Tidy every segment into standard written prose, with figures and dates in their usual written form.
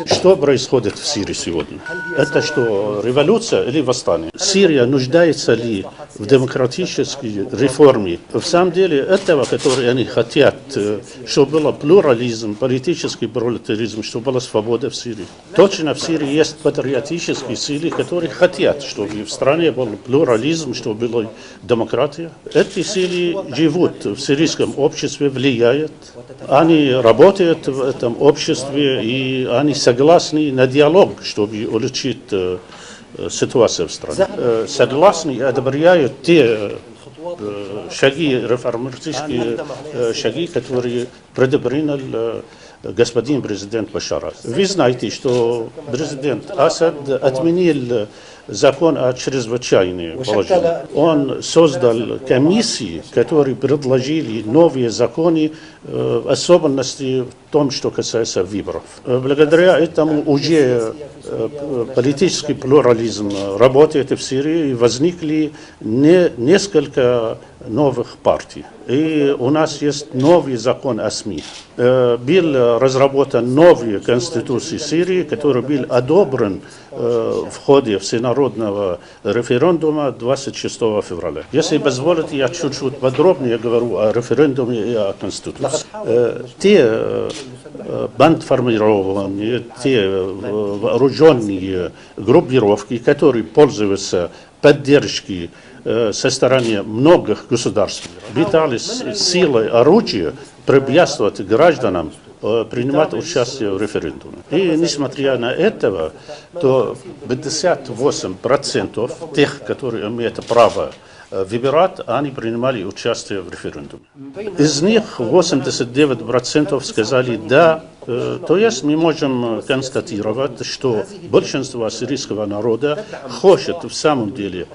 Что происходит в Сирии сегодня? Это что, революция или восстание? Сирия нуждается ли в демократической реформе? В самом деле этого, которые они хотят, чтобы был плурализм, политический плурализм, чтобы была свобода в Сирии. Точно в Сирии есть патриотические силы, которые хотят, чтобы в стране был плурализм, чтобы была демократия. Эти силы живут в сирийском обществе, влияют. Они работают в этом обществе и они согласны на диалог, чтобы улучшить ситуацию в стране. Согласны и одобряют те шаги, реформаторские шаги, которые предпринял господин президент Башар. Вы знаете, что президент Асад отменил закон о чрезвычайном положении. Он создал комиссии, которые предложили новые законы, в особенности в том, что касается выборов. Благодаря этому уже политический плурализм работает в Сирии, и возникли несколько новых партий. И у нас есть новый закон о СМИ. Был разработан новая конституция Сирии, который был одобрен в ходе всенародного референдума 26 февраля. Если позволите, я чуть-чуть подробнее говорю о референдуме и о конституции. Те бандформированные, те вооруженные группировки, которые пользуются поддержкой со стороны многих государств, пытались силой оружия препятствовать гражданам принимать участие в референдуме. И несмотря на это, то 58% тех, которые имеют право выбирать, они принимали участие в референдуме. Из них 89% сказали «да». То есть мы можем констатировать, что большинство сирийского народа хочет в самом деле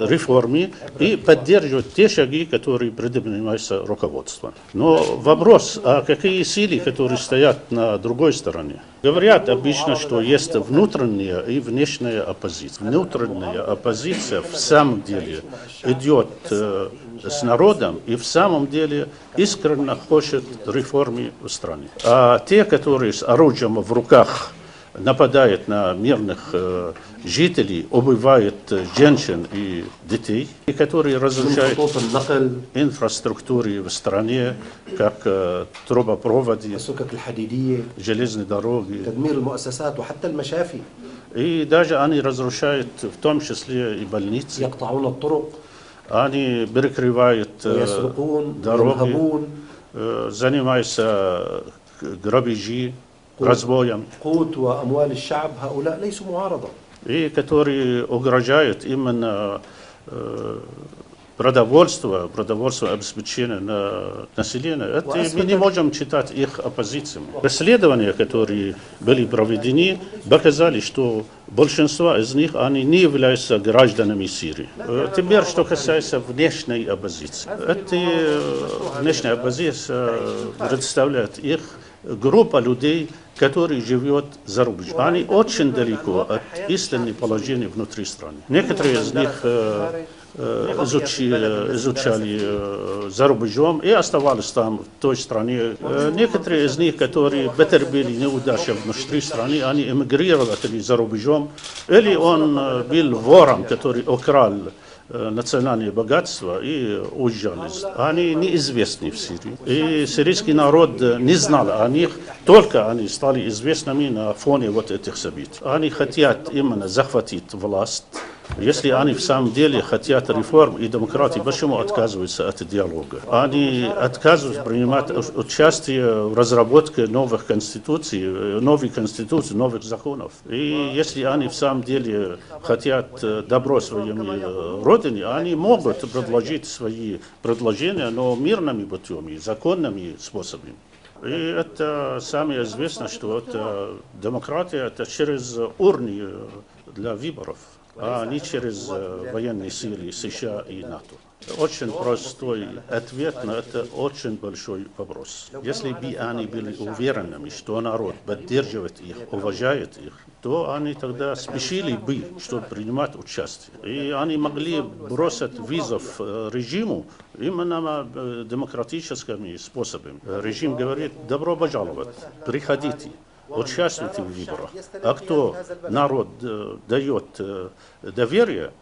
реформы и поддерживает те шаги, которые предпринимаются руководством. Но вопрос, а какие силы, которые стоят на другой стороне? Говорят обычно, что есть внутренняя и внешняя оппозиция. Внутренняя оппозиция в самом деле идет с народом и в самом деле искренне хочет реформы в стране. А те, которые с оружием в руках нападают на мирных жителей, убивают женщин и детей, и которые разрушают инфраструктуру в стране, как трубопроводы, железные дороги. И даже они разрушают в том числе и больницы. Они перекрывают дороги, занимаются грабежи, разбоем, и которые угрожают именно продовольствие обеспечения населения. Это мы не можем считать их оппозицией. Расследования, которые были проведены, показали, что большинство из них они не являются гражданами Сирии. Теперь, что касается внешней оппозиции. Эта внешняя оппозиция представляет их группа людей, которые живут за рубежом. Они очень далеко от истинного положения внутри страны. Некоторые из них изучали за рубежом и оставались там, в той стране. Некоторые из них, которые потерпели неудачи внутри страны, они эмигрировали за рубежом, или он был вором, который украл национальное богатство и уезжали. Они неизвестны в Сирии. И сирийский народ не знал о них, только они стали известными на фоне вот этих событий. Они хотят именно захватить власть. Если они в самом деле хотят реформ и демократии, почему отказываются от диалога? Они отказываются принимать участие в разработке новых конституций, новых законов. И если они в самом деле хотят добро своим родине, они могут предложить свои предложения, но мирными путями, законными способами. И это самое известное, что это демократия, это через урны для выборов, а не через военные силы США и НАТО. Очень простой ответ на это очень большой вопрос. Если бы они были уверенными, что народ поддерживает их, уважает их, то они тогда спешили бы, чтобы принимать участие. И они могли бросить вызов режиму именно демократическими способами. Режим говорит: добро пожаловать, приходите. участвуют в выборах. А кто народ дает доверие,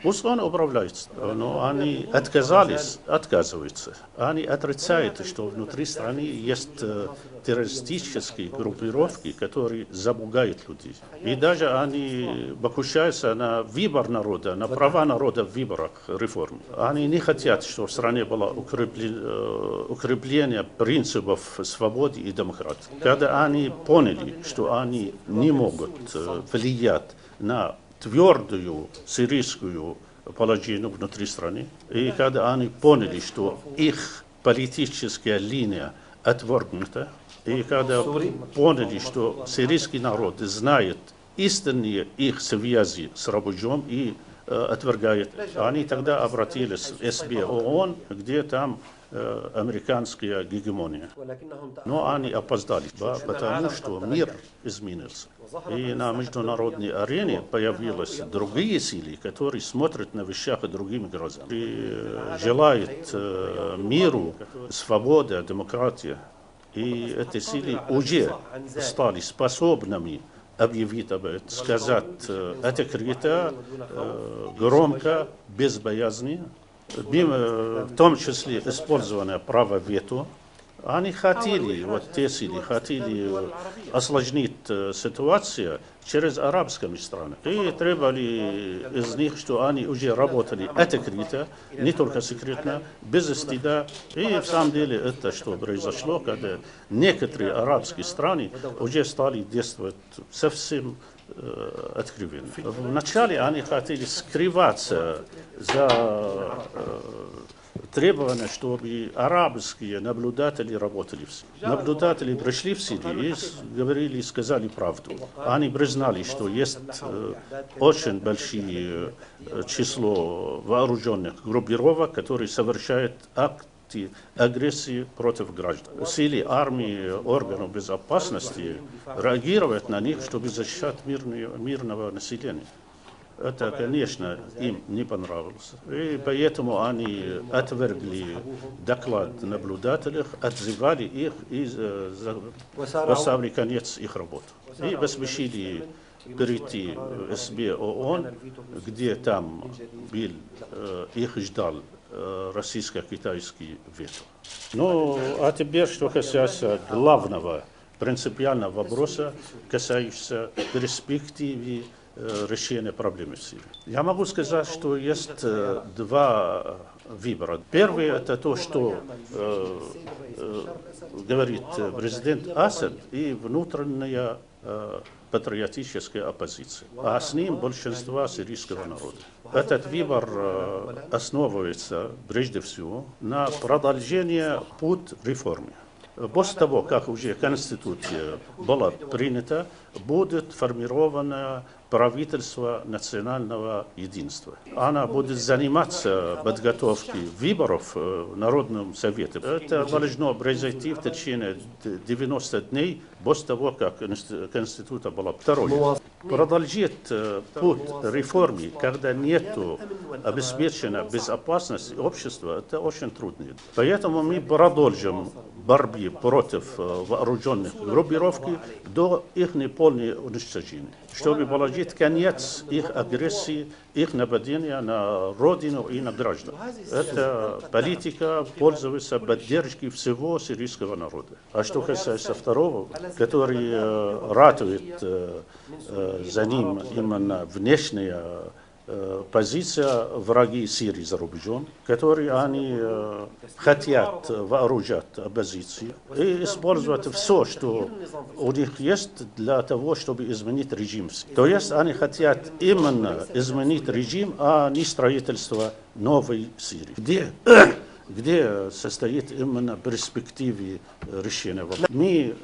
пусть он управляет, но они отказываются. Они отрицают, что внутри страны есть террористические группировки, которые запугают людей. И даже они покушаются на выбор народа, на права народа в выборах реформ. Они не хотят, чтобы в стране было укрепление принципов свободы и демократии. Когда они поняли, что они не могут влиять на твердую сирийскую положение внутри страны. И когда они поняли, что их политическая линия отвергнута, и когда поняли, что сирийский народ знает истинные их связи с рабочим и отвергает, они тогда обратились в СБ ООН, где там американская гегемония. Но они опоздали, потому что мир изменился. И на международной арене появились другие силы, которые смотрят на вещах другими глазами. И желают миру, свободы, демократии. И эти силы уже стали способными объявить об этом, сказать открыто, громко, без боязни. В том числе использование права вето. Они хотели, вот те силы, хотели осложнить ситуацию через арабские страны. И требовали из них, что они уже работали открыто, не только секретно, без стыда. И в самом деле это что произошло, когда некоторые арабские страны уже стали действовать совсем откровенно. Вначале они хотели скрываться за требование, чтобы арабские наблюдатели работали в Сирии. Наблюдатели пришли в Сирию и говорили, сказали правду. Они признали, что есть очень большое число вооруженных группировок, которые совершают акты агрессии против граждан. Силы армии, органов безопасности реагируют на них, чтобы защищать мирного населения. Это, конечно, им не понравилось. И поэтому они отвергли доклад наблюдателей, отзывали их и поставили конец их работе. И поспешили перейти в СБ ООН, где там был, их ждал российско-китайский вето. Ну, а теперь, что касается главного принципиального вопроса, касающегося перспективы решения проблемы в Сирии. Я могу сказать, что есть два выбора. Первый – это то, что говорит президент Асад и внутренняя патриотическая оппозиция, а с ним большинство сирийского народа. Этот выбор основывается прежде всего на продолжении пути реформы. После того, как уже Конституция была принята, будет формировано правительство национального единства. Она будет заниматься подготовкой выборов в Народном совете. Это должно произойти в течение 90 дней после того, как Конституция была второй. Продолжить путь реформы, когда нет обеспечена безопасность общества, это очень трудно. Поэтому мы продолжим борьбу против вооруженных группировок до их полного уничтожения, чтобы положить конец их агрессии, их нападения на родину и на граждан. Эта политика пользуется поддержкой всего сирийского народа. А что касается второго, который ратует за ним именно внешняя позиция враги Сирии за рубежом, которые они хотят вооружать оппозицию и использовать все, что у них есть для того, чтобы изменить режим. То есть они хотят именно изменить режим, а не строительство новой Сирии. Где состоит именно перспектива решения вопроса. Мы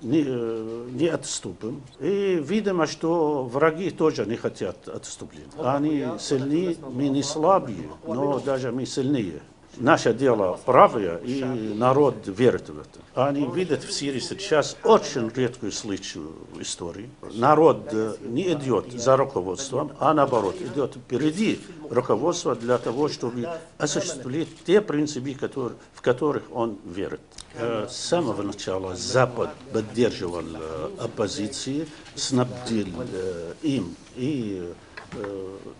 не отступим. И видимо, что враги тоже не хотят отступления. Они сильнее, мы не слабые, но даже мы сильнее, наше дело правое, и народ верит в это. Они видят в Сирии сейчас очень редкую случаю истории. Народ не идет за руководством, а наоборот, идет впереди руководства для того, чтобы осуществить те принципы, в которых он верит. С самого начала Запад поддерживал оппозицию, снабдил им и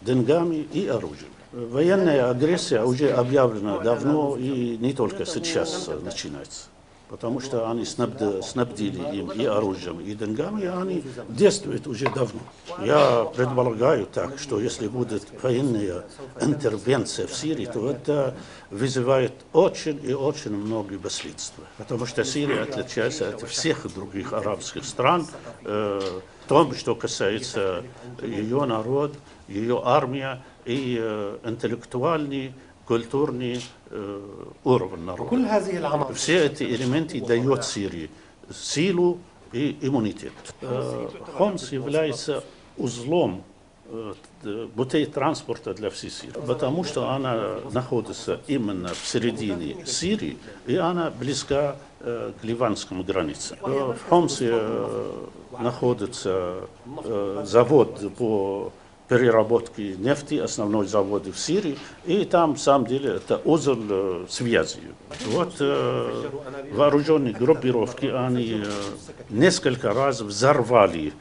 деньгами, и оружием. Военная агрессия уже объявлена давно и не только сейчас начинается. Потому что они снабдили им и оружием, и деньгами, и они действуют уже давно. Я предполагаю так, что если будет военная интервенция в Сирии, то это вызывает очень и очень много последствий. Потому что Сирия отличается от всех других арабских стран в том, что касается ее народ, ее армия и интеллектуальный, культурный уровень народа. Все эти элементы дают Сирии силу и иммунитет. Хомс является узлом путей транспорта для всей Сирии, потому что она находится именно в середине Сирии, и она близка к ливанскому границе. В Хомсе находится завод по переработки нефти, основной завод в Сирии, и там, в самом деле, это узел связи. Вот вооруженные группировки, они несколько раз взорвали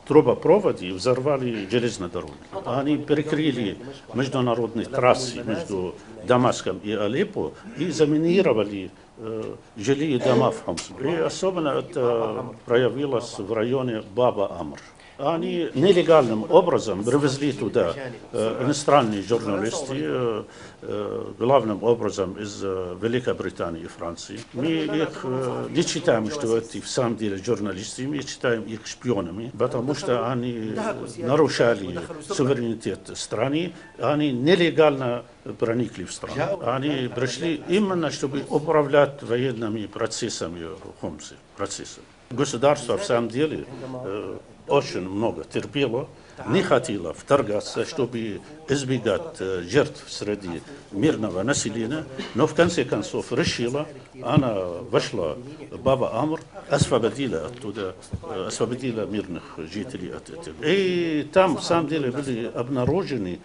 трубопроводы, взорвали железные дороги. Они перекрыли международные трассы между Дамаском и Алеппо и заминировали жилые дома в Хомсе. И особенно это проявилось в районе Баба-Амр. Они нелегальным образом привезли туда иностранные журналисты, главным образом из Великобритании и Франции. Мы их не считаем, что это в самом деле журналисты, мы считаем их шпионами, потому что они нарушали суверенитет страны, они нелегально проникли в страну. Они пришли именно, чтобы управлять военными процессами в Хомсе. Государство в самом деле очень много терпело, не хотело вторгаться, чтобы избегать жертв среди мирного населения, но в конце концов решила, она вошла в Баба-Амр, освободила оттуда, освободила мирных жителей от этого. И там, в самом деле, были обнаружены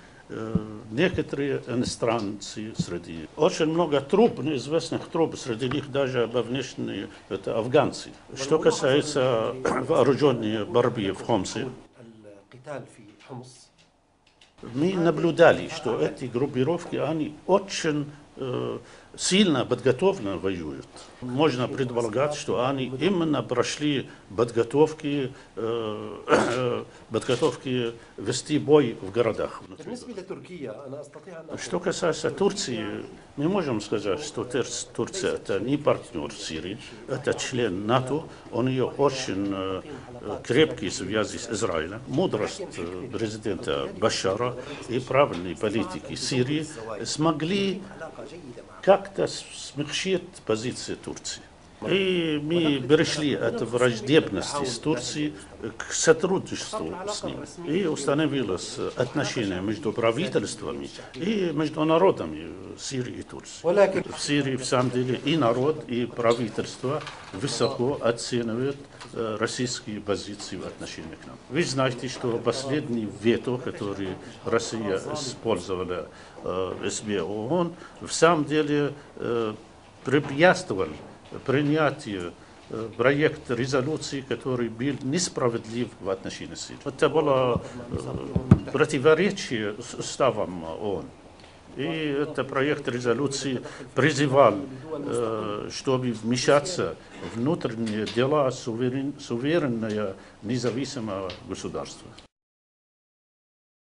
некоторые иностранцы среди. Очень много труп, неизвестных труп, среди них даже внешние, это афганцы. Что касается вооруженной борьбы в Хомсе, мы наблюдали, что эти группировки, они очень сильно подготовленно воюют. Можно предполагать, что они именно прошли подготовки вести бой в городах. Что касается Турции, мы можем сказать, что Турция это не партнер Сирии, это член НАТО, у нее очень крепкие связи с Израилем. Мудрость президента Башара и правильные политики Сирии смогли как-то смягчить позиции Турции. И мы перешли от враждебности с Турцией к сотрудничеству с ним. И установилось отношение между правительствами и между народами Сирии и Турции. В Сирии, в самом деле, и народ, и правительство высоко оценивают российские позиции в отношении к нам. Вы знаете, что последний вето, который Россия использовала в СБ ООН, в самом деле препятствовал принятию проекта резолюции, который был несправедлив в отношении Сирии. Это было противоречие с уставом ООН. И этот проект резолюции призывал, чтобы вмешаться в внутренние дела суверенного независимого государства.